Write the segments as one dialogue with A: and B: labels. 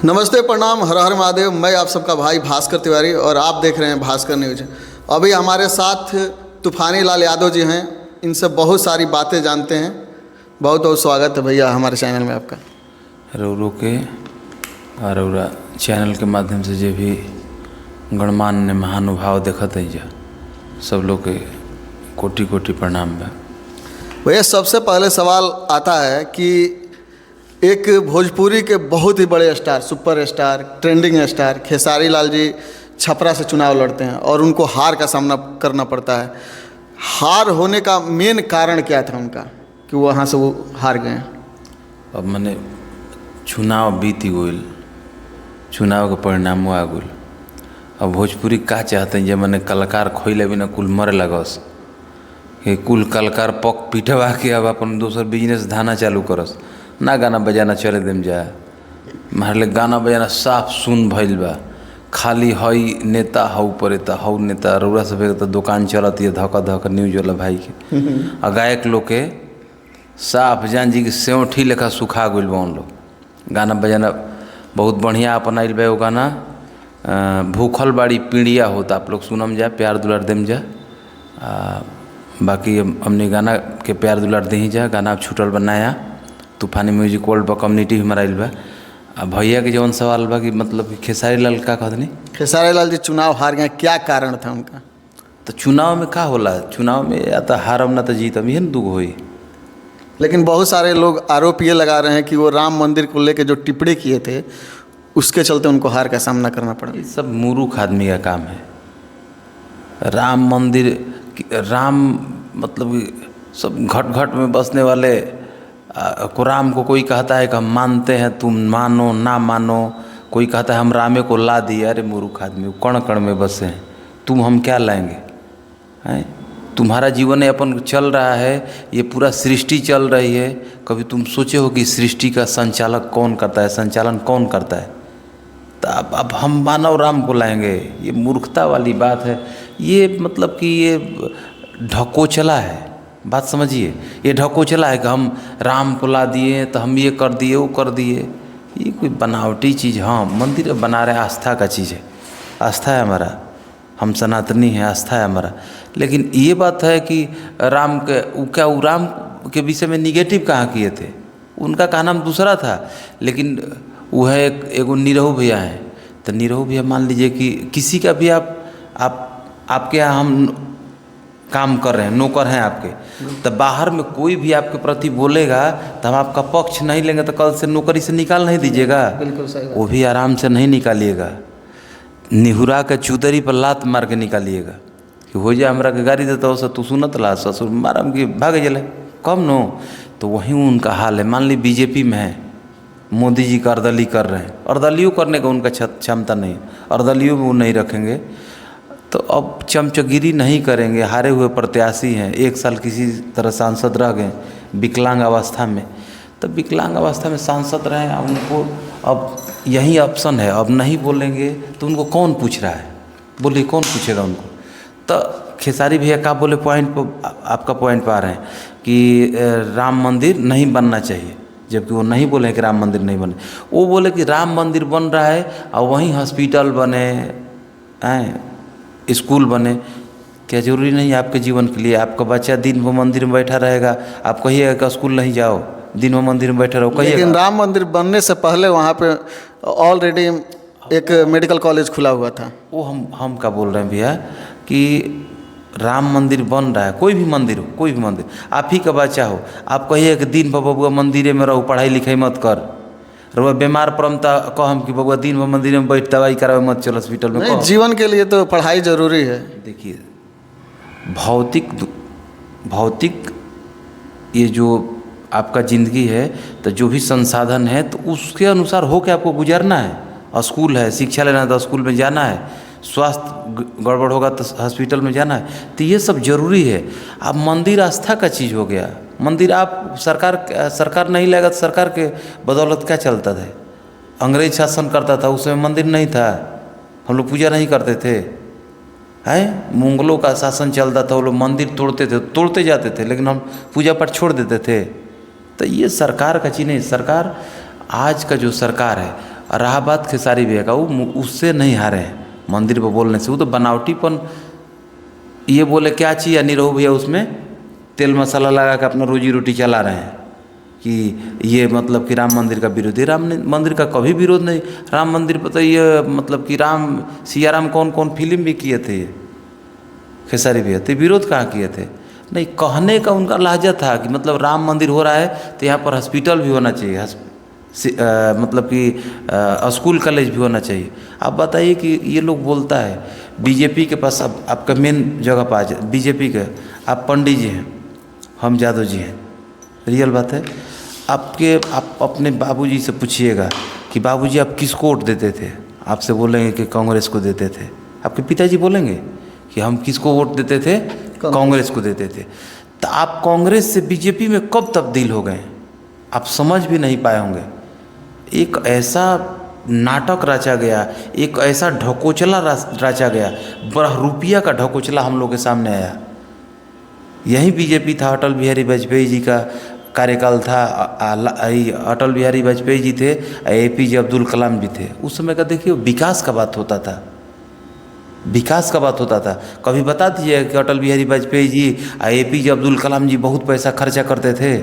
A: नमस्ते, प्रणाम, हर हर महादेव। मैं आप सबका भाई भास्कर तिवारी और आप देख रहे हैं भास्कर न्यूज। अभी हमारे साथ तूफानी लाल यादव जी हैं, इनसे बहुत सारी बातें जानते हैं। बहुत बहुत स्वागत है भैया हमारे चैनल में आपका।
B: रौरो के और चैनल के माध्यम से जो भी गणमान्य महानुभाव देखत है जा सब लोग के कोटि कोटि प्रणाम बा।
A: भैया सबसे पहले सवाल आता है कि एक भोजपुरी के बहुत ही बड़े star, super star, trending star Khesari Lal ji Chhapra से चुनाव लड़ते हैं और उनको हार का सामना करना पड़ता है। हार होने का मेन कारण क्या था उनका कि वहाँ से वो हार गए?
B: अब मैंने चुनाव बीती गई, चुनाव का परिणाम आ गई। अब भोजपुरी का चाहते हैं जब मैंने कलाकार खोले भी ना कुल मरे लगस कि कुल कलाकार पक पीटवा के अब अपन दूसर बिजनेस धाना चालू करस ना, गाना बजाना चले देम जा। मारले गाना बजाना साफ सुन भइल बा, खाली हई नेता हऊ परेता हऊ नेता रउरा सब तो दुकान चलत है धक धक न्यूज वाला भाई के। और गायक लोग के साफ जान जी के सेवठी लेखा सुखा गइल बा उन लोग। गाना बजाना बहुत बढ़िया अपनाइल बा। वो गाना भूखल बाड़ी पीड़िया होता, आप लोग सुनम जा, प्यार दुलार देम जा। बाकी हमने गाना के प्यार दुलार दे ही जा। गाना छूटल बनाया तूफानी म्यूजिक वर्ल्ड पर कम्युनिटी भी मराइल बा। भैया के जौन सवाल बा कि मतलब कि खेसारी लाल का कहतनी,
A: खेसारी लाल जी चुनाव हार गए, क्या कारण था उनका?
B: तो चुनाव में का होला, चुनाव में या तो हारम ना तो जीतम, यही दुख होई।
A: लेकिन बहुत सारे लोग आरोप ये लगा रहे हैं कि वो राम मंदिर को लेकर जो टिप्पणी किए थे उसके चलते उनको हार का सामना करना पड़ा।
B: ये सब मूर्ख आदमी का काम है। राम मंदिर, राम मतलब सब घट घट में बसने वाले को राम को कोई कहता है कि हम मानते हैं, तुम मानो ना मानो। कोई कहता है हम रामे को ला दिए। अरे मूर्ख आदमी, कण कण में बसे हैं, तुम हम क्या लाएंगे हैं? तुम्हारा जीवन अपन चल रहा है, ये पूरा सृष्टि चल रही है। कभी तुम सोचे हो कि सृष्टि का संचालक कौन करता है, संचालन कौन करता है? तो अब हम मानव राम को लाएंगे, ये मूर्खता वाली बात है। ये मतलब कि ये ढकोचला है, बात समझिए। ये ढकोचला है कि हम राम को ला दिए तो हम ये कर दिए वो कर दिए। ये कोई बनावटी चीज़। हाँ, मंदिर बना रहे, आस्था का चीज़ है, आस्था है हमारा, हम सनातनी हैं, आस्था है हमारा। लेकिन ये बात है कि राम के क्या वो राम के विषय में निगेटिव कहाँ किए थे? उनका का नाम दूसरा था। लेकिन वो है एगो निरहु भैया हैं, तो निरहु भैया मान लीजिए कि किसी का भी आपके यहाँ हम काम कर रहे हैं, नौकर हैं आपके, तो बाहर में कोई भी आपके प्रति बोलेगा तो हम आपका पक्ष नहीं लेंगे, तो कल से नौकरी से निकाल नहीं दीजिएगा।
A: बिल्कुल सही बात।
B: वो भी आराम से नहीं निकालिएगा, निहुरा के चुदरी पर लात मार के निकालिएगा कि हो जाए हमरा के गाड़ी देता हो तू सुनत ला ससुर मारम कि भाग जले कम नो। तो वहीं उनका हाल है। मान ली बीजेपी में है, मोदी जी का अर्दली कर रहे हैं, अर्दलियों करने का उनका क्षमता नहीं, अर्दलियों में वो नहीं रखेंगे। तो अब चमचगिरी नहीं करेंगे। हारे हुए प्रत्याशी हैं, एक साल किसी तरह सांसद रह गए विकलांग अवस्था में, तो विकलांग अवस्था में सांसद रहे उनको अब यही ऑप्शन है। अब नहीं बोलेंगे तो उनको कौन पूछ रहा है? बोलिए कौन पूछेगा उनको? तो खेसारी भैया का बोले पॉइंट पर, आपका पॉइंट पर आ रहे हैं कि राम मंदिर नहीं बनना चाहिए, जबकि वो नहीं बोले कि राम मंदिर नहीं बने। वो बोले कि राम मंदिर बन रहा है और वहीं हॉस्पिटल बने हैं, स्कूल बने। क्या जरूरी नहीं है आपके जीवन के लिए? आपका बच्चा दिन भर मंदिर में बैठा रहेगा, आप कहिएगा कि स्कूल नहीं जाओ, दिन भर मंदिर में बैठे रहो कहिएगा?
A: लेकिन राम मंदिर बनने से पहले वहाँ पे ऑलरेडी एक मेडिकल कॉलेज खुला हुआ था।
B: वो हम क्या बोल रहे हैं भैया कि राम मंदिर बन रहा है, कोई भी मंदिर हो, कोई भी मंदिर, आप ही का बच्चा हो, आप कहिए कि दिन भर बबुआ मंदिर में रहो, पढ़ाई लिखाई मत कर। रहो बीमार पड़म तो कहम कि बबुआ दिन भर मंदिर में बैठ दवाई करावे मत, चलो हॉस्पिटल में।
A: नहीं, जीवन के लिए तो पढ़ाई जरूरी है।
B: देखिए भौतिक ये जो आपका ज़िंदगी है, तो जो भी संसाधन है तो उसके अनुसार हो के आपको गुजरना है। स्कूल है, शिक्षा लेना है तो स्कूल में जाना है, स्वास्थ्य गड़बड़ होगा तो हॉस्पिटल में जाना है, तो ये सब जरूरी है। अब मंदिर आस्था का चीज़ हो गया। मंदिर आप सरकार नहीं लेगा तो सरकार के बदौलत क्या चलता था? अंग्रेज शासन करता था, उसमें मंदिर नहीं था, हम लोग पूजा नहीं करते थे। हैं, मुगलों का शासन चलता था, वो लोग मंदिर तोड़ते थे, तोड़ते जाते थे, लेकिन हम पूजा पाठ छोड़ देते थे। तो ये सरकार का चीज़ नहीं। सरकार आज का जो सरकार है और रहा बात खेसारी भैया का, वो उससे नहीं हारे हैं मंदिर पर बोलने से। वो तो बनावटीपन, ये बोले क्या चाहिए या निरहु भैया उसमें तेल मसाला लगा के अपना रोजी रोटी चला रहे हैं कि ये मतलब कि राम मंदिर का विरोधी। राम मंदिर का कभी विरोध नहीं। राम मंदिर पर तो ये मतलब कि सिया राम कौन कौन फिल्म भी किए थे ये खेसारी भैया, तो विरोध कहाँ किए थे? नहीं, कहने का उनका लहजा था कि मतलब राम मंदिर हो रहा है तो यहाँ पर हॉस्पिटल भी होना चाहिए, मतलब कि स्कूल कॉलेज भी होना चाहिए। आप बताइए कि ये लोग बोलता है बीजेपी के पास, अब आपका मेन जगह पर आ जाए बीजेपी के, आप पंडित जी हैं, हम यादव जी हैं, रियल बात है। आप अपने बाबूजी से पूछिएगा कि बाबूजी आप किसको वोट देते थे, आपसे बोलेंगे कि कांग्रेस को देते थे। आपके पिताजी बोलेंगे कि हम किसको वोट देते थे, कांग्रेस को देते थे। तो आप कांग्रेस से बीजेपी में कब तब्दील हो गए, आप समझ भी नहीं पाए होंगे। एक ऐसा नाटक रचा गया, एक ऐसा ढकोचला रचा गया, रुपया का ढकोचला हम लोग के सामने आया। यही बीजेपी था, अटल बिहारी वाजपेयी जी का कार्यकाल था, अटल बिहारी वाजपेयी जी थे, APJ अब्दुल कलाम भी थे। उस समय का देखिए विकास का बात होता था, विकास का बात होता था। कभी बता दीजिए कि अटल बिहारी वाजपेयी जी APJ अब्दुल कलाम जी बहुत पैसा खर्चा करते थे,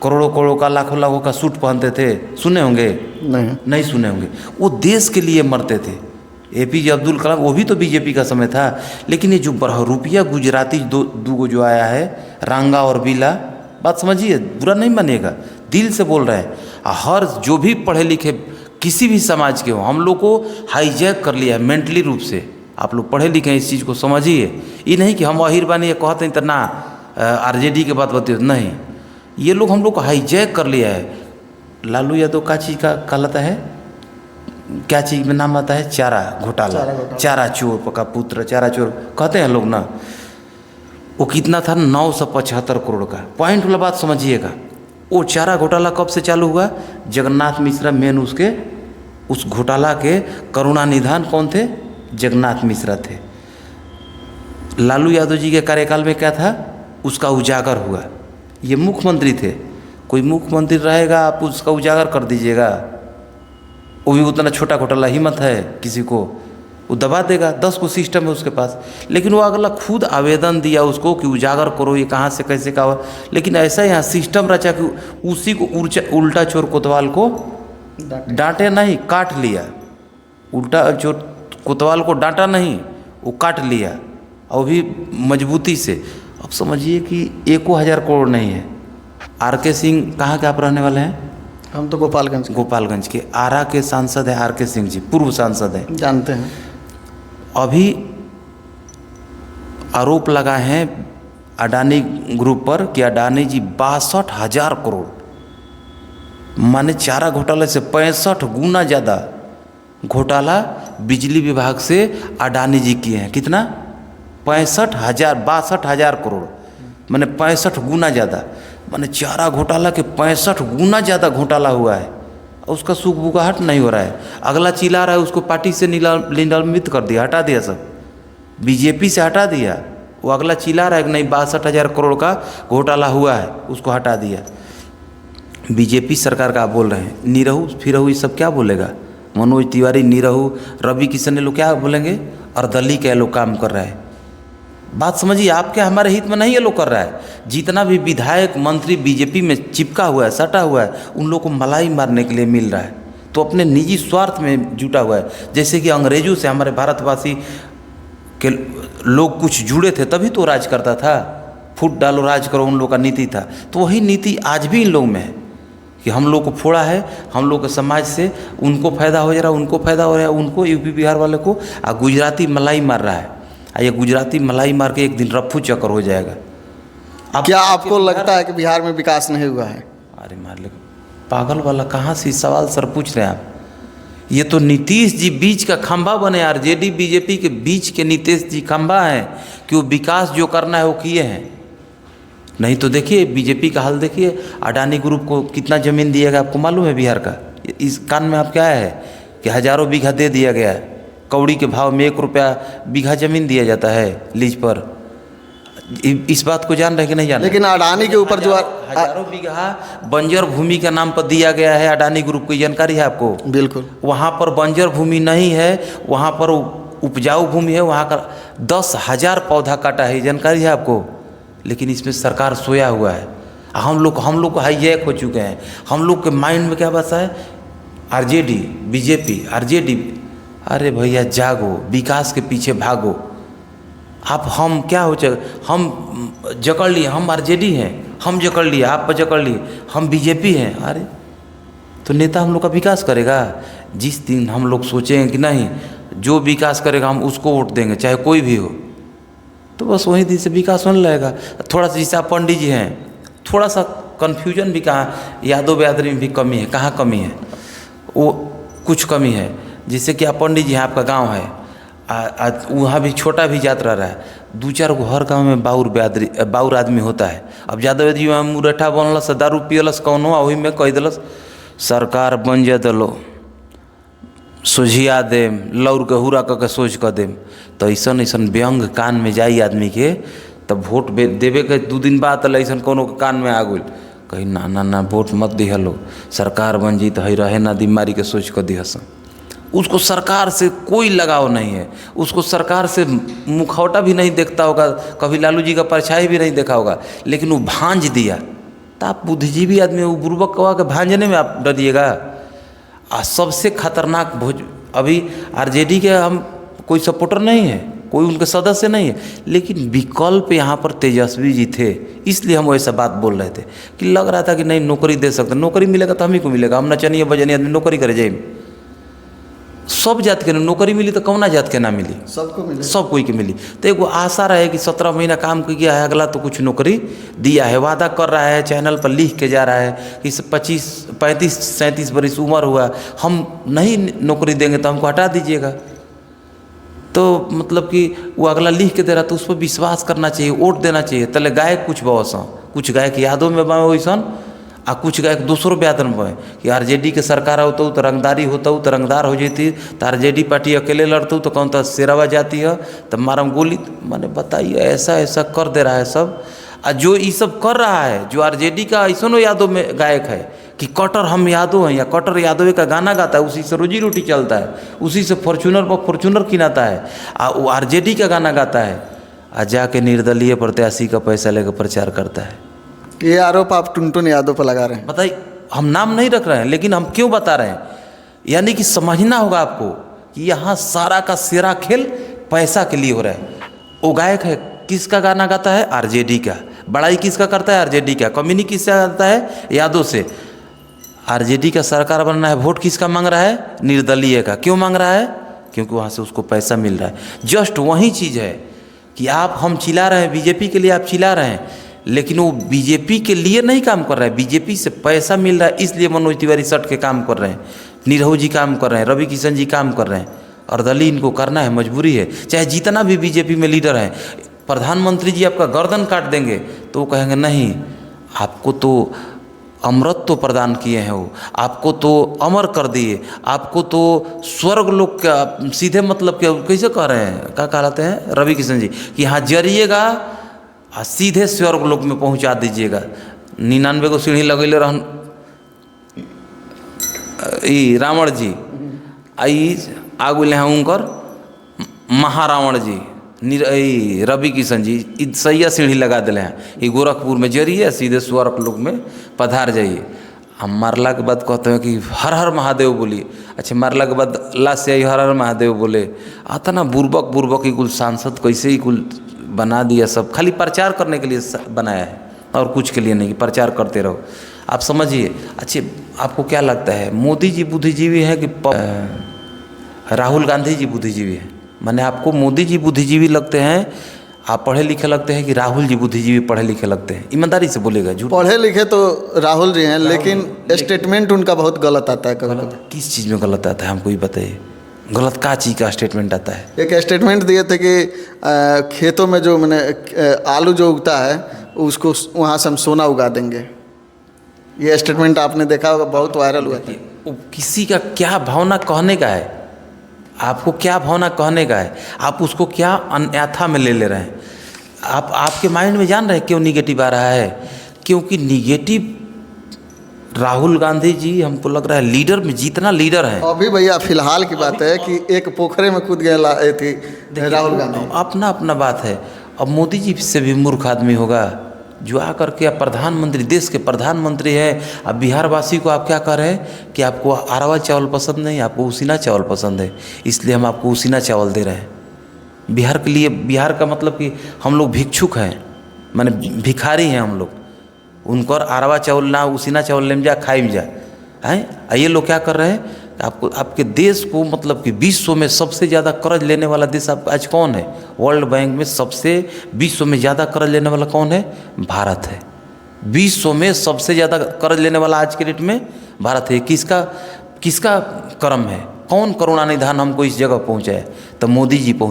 B: करोड़ों करोड़ों का लाखों लाखों का सूट पहनते थे, सुने होंगे? नहीं सुने होंगे। वो देश के लिए मरते थे। APJ अब्दुल कलाम, वो भी तो बीजेपी का समय था। लेकिन ये जो रुपया गुजराती दो जो आया है, रांगा और बीला, बात समझिए, बुरा नहीं मानिएगा, दिल से बोल रहे हैं। हर जो भी पढ़े लिखे किसी भी समाज के हो, हम लोग को हाईजैक कर लिया है मेंटली रूप से। आप लोग पढ़े लिखे हैं, इस चीज़ को समझिए। ये नहीं कि हम अहिर बानी ये कहते हैं तो ना RJD के बात बताइए, नहीं, ये लोग हम लोग को हाईजैक कर लिया है। लालू यादव का चीज़ का कहलाता है, क्या चीज़ में नाम आता है, चारा घोटाला, चारा चोर का पुत्र, चारा चोर कहते हैं लोग ना। वो कितना था, 975 करोड़ का। पॉइंट वाला बात समझिएगा। वो चारा घोटाला कब से चालू हुआ? जगन्नाथ मिश्रा मेन उस घोटाला के करुणानिधान कौन थे? जगन्नाथ मिश्रा थे। लालू यादव जी के कार्यकाल में क्या था, उसका उजागर हुआ। ये मुख्यमंत्री थे, कोई मुख्यमंत्री रहेगा आप उसका उजागर कर दीजिएगा, वो भी उतना छोटा घोटाला हिम्मत है किसी को, वो दबा देगा। 10 को सिस्टम है उसके पास। लेकिन वो अगला खुद आवेदन दिया उसको कि उजागर करो, ये कहाँ से कैसे का। लेकिन ऐसा यहाँ सिस्टम रचा कि उसी को उल्टा चोर कोतवाल को डांटे नहीं, काट लिया। उल्टा चोर कोतवाल को डांटा नहीं, वो काट लिया, और भी मजबूती से। अब समझिए कि 1000 करोड़ नहीं है। RK सिंह कहाँ के आप रहने वाले हैं?
A: हम तो गोपालगंज
B: के आरा के सांसद हैं RK सिंह जी, पूर्व सांसद हैं,
A: जानते हैं।
B: अभी आरोप लगाए हैं अडानी ग्रुप पर कि अडानी जी 62,000 करोड़, माने चारा घोटाले से 65 गुना ज़्यादा घोटाला बिजली विभाग से अडानी जी किए हैं। कितना? 62,000 करोड़, माने 65 गुना ज़्यादा, माने चारा घोटाला के 65 गुना ज़्यादा घोटाला हुआ है। और उसका सुखबुगाहट नहीं हो रहा है। अगला चिल्ला रहा है, उसको पार्टी से निलंबित कर दिया, हटा दिया, सब बीजेपी से हटा दिया। वो अगला चिल्ला रहा है कि नहीं 62,000 करोड़ का घोटाला हुआ है, उसको हटा दिया। बीजेपी सरकार का आप बोल रहे हैं, निरहु फिरहु ये सब क्या बोलेगा? मनोज तिवारी, निरहु, रवि किशन, ये लोग क्या बोलेंगे? अर्दली के लोग काम कर रहा है। बात समझिए, आपके हमारे हित में नहीं ये लोग कर रहा है। जितना भी विधायक मंत्री बीजेपी में चिपका हुआ है, सटा हुआ है, उन लोग को मलाई मारने के लिए मिल रहा है, तो अपने निजी स्वार्थ में जुटा हुआ है। जैसे कि अंग्रेजों से हमारे भारतवासी के लोग कुछ जुड़े थे, तभी तो राज करता था। फूट डालो राज करो, उन लोग का नीति था। तो वही नीति आज भी इन लोग में है कि हम लोग को फोड़ा है, हम लोग के समाज से उनको फ़ायदा हो जा रहा है, उनको फ़ायदा हो रहा है, उनको यूपी बिहार वाले को गुजराती मलाई मार रहा है। ये गुजराती मलाई मार के एक दिन रफ्फू चक्कर हो जाएगा।
A: क्या आपको लगता है कि बिहार में विकास नहीं हुआ है?
B: अरे मार ले, पागल वाला कहाँ से सवाल सर पूछ रहे हैं आप? ये तो नीतीश जी बीच का खंभा बने, RJD बीजेपी के बीच के नीतीश जी खंभा हैं कि वो विकास जो करना है वो किए हैं। नहीं तो देखिए बीजेपी का हाल देखिए, अडानी ग्रुप को कितना ज़मीन दिया गया आपको मालूम है बिहार का? इस कान में आप क्या है कि हज़ारों बीघा दे दिया गया है, कौड़ी के भाव में 1 रुपया बीघा ज़मीन दिया जाता है लीज पर। इस बात को जान रहे कि नहीं जान रहे?
A: लेकिन अडानी के ऊपर जो
B: हजारों बीघा बंजर भूमि का नाम पर दिया गया है अडानी ग्रुप की, जानकारी है आपको?
A: बिल्कुल
B: वहाँ पर बंजर भूमि नहीं है, वहाँ पर उपजाऊ भूमि है, वहाँ का 10,000 पौधा काटा है, जानकारी है आपको? लेकिन इसमें सरकार सोया हुआ है। हम लोग हाईजैक हो चुके हैं। हम लोग के माइंड में क्या बसा है? RJD, BJP, RJD. अरे भैया जागो, विकास के पीछे भागो। आप हम क्या हो चुके, हम जकड़ लिए, हम आरजेडी हैं, हम जकड़ लिए, आप जकड़ लिए, हम बीजेपी हैं। अरे तो नेता हम लोग का विकास करेगा? जिस दिन हम लोग सोचेंगे कि नहीं जो विकास करेगा हम उसको वोट देंगे, चाहे कोई भी हो, तो बस वही दिन से विकास होने लगेगा। थोड़ा सा जैसे आप पंडित जी हैं, थोड़ा सा कन्फ्यूजन भी कहाँ यादव बिरादरी में भी कमी है, कहाँ कमी है? वो कुछ कमी है। जैसे कि आप पंडित जी हैं, आपका गांव है, वहाँ भी छोटा भी जात रह रहा है, 2-4 गो हर गांव में बाउर आदमी होता है। अब यादव जी वहाँ मुरठा बनलस, दारू पियलस कौनो, वही में कह दिलस सरकार बन जा दलो, सोझिया देम, लौर के हुरा कऽ के सोच कर देम। तो ऐसा व्यंग कान में जाई आदमी के, तब वोट देवे के 2 दिन बाद ऐसा कोनो के कान में आ गई, कहीं ना वोट मत दिहलो, सरकार बन जी तो है रहे ना बीमारी के सोच कर दिहस। उसको सरकार से कोई लगाव नहीं है, उसको सरकार से मुखौटा भी नहीं देखता होगा, कभी लालू जी का परछाई भी नहीं देखा होगा, लेकिन वो भांज दिया। तो आप बुद्धिजीवी आदमी, वो बुर्बक कवा के भांजने में आप डरिएगा? सबसे खतरनाक अभी आरजेडी के हम कोई सपोर्टर नहीं है, कोई उनके सदस्य नहीं है, लेकिन विकल्प यहाँ पर तेजस्वी जी थे, इसलिए हम वैसा बात बोल रहे थे कि लग रहा था कि नहीं नौकरी दे सकते, नौकरी मिलेगा तो हम ही को मिलेगा, हम नचनिए बजनिए आदमी नौकरी करे जाए। सब जात के नौकरी मिली तो कौना जात के ना मिली?
A: सबको मिले,
B: सब कोई के मिली। तो एगो आशा रहे कि 17 महीना काम किया है, अगला तो कुछ नौकरी दिया है, वादा कर रहा है, चैनल पर लिख के जा रहा है कि 25, 35, 37 बरस उम्र हुआ, हम नहीं नौकरी देंगे तो हमको हटा दीजिएगा। तो मतलब कि वो अगला लिख के दे रहा, तो उस पर विश्वास करना चाहिए, वोट देना चाहिए। तले गायक कुछ बवसा, कुछ गायक यादों में बाए वैसन, आ कुछ गायक दूसरों ब्यादन में बाए कि आरजेडी के सरकार होता तो रंगदारी होता, तो रंगदार हो जाती, तो आरजेडी पार्टी अकेले लड़ता तो कौन था शेरावा जाती है, तो मारम गोली। माने बताइए, ऐसा कर दे रहा है सब। और जो ये सब कर रहा है, जो आरजेडी का ऐसा यादव में गायक है कि कटर हम यादव हैं, या कटर यादव का गाना गाता है, उसी से रोजी रोटी चलता है, उसी से फॉर्चूनर पर फॉर्चूनर किनाता है, वो आरजेडी का गाना गाता है, और जाके निर्दलीय प्रत्याशी का पैसा लेकर प्रचार करता है।
A: ये आरोप आप टुनटुन यादव पर लगा रहे हैं।
B: बताइए, हम नाम नहीं रख रहे हैं, लेकिन हम क्यों बता रहे हैं? यानी कि समझना होगा आपको कि यहाँ सारा का सेरा खेल पैसा के लिए हो रहा है। वो गायक है, किसका गाना गाता है? आरजेडी का। बड़ाई किसका करता है? आरजेडी का। कमीनी किससे करता है? यादव से। आरजेडी का सरकार बनना है, वोट किसका मांग रहा है? निर्दलीय का। क्यों मांग रहा है? क्योंकि वहाँ से उसको पैसा मिल रहा है। जस्ट वही चीज़ है कि हम चिल्ला रहे हैं, बीजेपी के लिए आप चिल्ला रहे हैं, लेकिन वो बीजेपी के लिए नहीं काम कर रहा है, बीजेपी से पैसा मिल रहा है, इसलिए मनोज तिवारी सट के काम कर रहे हैं, नीरव जी काम कर रहे हैं, रवि किशन जी काम कर रहे हैं, और दली इनको करना है, मजबूरी है। चाहे जितना भी बीजेपी में लीडर हैं, प्रधानमंत्री जी आपका गर्दन काट देंगे तो वो कहेंगे नहीं, आपको तो अमृत तो प्रदान किए हैं, वो आपको तो अमर कर दिए, आपको तो स्वर्ग लोक का सीधे मतलब क्या कैसे कह रहे हैं, क्या कहलाते हैं रवि किशन जी कि हाँ जरिएगा आ सीधे स्वर्ग लोक में पहुंचा दीजिएगा। 99 को सीढ़ी लगेले रहन रावण जी, आई आगुल हैं उनकर महारावण जी रवि किशन जी सैया सीढ़ी लगा दिले हैं, ये गोरखपुर में जरिए सीधे स्वर्ग लोक में पधार जाइए। हम मारला के बाद कहते हैं कि हर हर महादेव बोलिए। अच्छा, मारला के बाद लास्ट से हर हर महादेव बोले। आता ना बुर्बक ही कुल सांसद कैसे ही कुल बना दिया, सब खाली प्रचार करने के लिए बनाया है और कुछ के लिए नहीं, प्रचार करते रहो। आप समझिए। अच्छे, आपको क्या लगता है मोदी जी बुद्धिजीवी है कि राहुल गांधी जी बुद्धिजीवी है? माने आपको मोदी जी बुद्धिजीवी लगते हैं, आप पढ़े लिखे लगते हैं, कि राहुल जी बुद्धिजीवी पढ़े लिखे लगते हैं? ईमानदारी से बोलेगा, झूठ।
A: पढ़े लिखे तो राहुल जी हैं, लेकिन स्टेटमेंट उनका बहुत गलत आता है। कभी
B: किस चीज़ में गलत आता है हमको ही बताइए। गलत का चीज़ का स्टेटमेंट आता है? एक
A: स्टेटमेंट दिए थे कि खेतों में जो मैंने आलू जो उगता है उसको वहाँ से हम सोना उगा देंगे। ये स्टेटमेंट आपने देखा होगा, बहुत वायरल हुआ था।
B: किसी का क्या भावना कहने का है? आपको क्या भावना कहने का है? आप उसको क्या अन्यथा में ले रहे हैं? आप आपके माइंड में जान रहे हैं क्यों निगेटिव आ रहा है? क्योंकि निगेटिव राहुल गांधी जी हमको लग रहा है लीडर में जितना लीडर है,
A: अभी भैया फिलहाल की बात है कि एक पोखरे में कूद गए थी राहुल गांधी।
B: अपना अपना बात है। अब मोदी जी से भी मूर्ख आदमी होगा जो आकर के आप प्रधानमंत्री, देश के प्रधानमंत्री है, अब बिहार वासी को आप क्या कह रहे हैं कि आपको अरवा चावल पसंद नहीं, आपको उसीना चावल पसंद है, इसलिए हम आपको उसीना चावल दे रहे हैं। बिहार के लिए, बिहार का मतलब कि हम लोग भिक्षुक हैं, माने भिखारी हैं हम लोग। उनको अरवा चावल ना उसीना चावल ले जा खाई में जा हैं। ये लोग क्या कर रहे हैं, आपको आपके देश को मतलब कि विश्व में सबसे ज़्यादा कर्ज लेने वाला देश आप आज कौन है? वर्ल्ड बैंक में सबसे विश्व में ज़्यादा कर्ज लेने वाला कौन है? भारत है। विश्व में सबसे ज़्यादा कर्ज लेने वाला आज के डेट में भारत है। किसका किसका कर्म है? कौन करुणा निधान हमको इस जगह पहुँचाए? तो मोदी जी पहुँचे।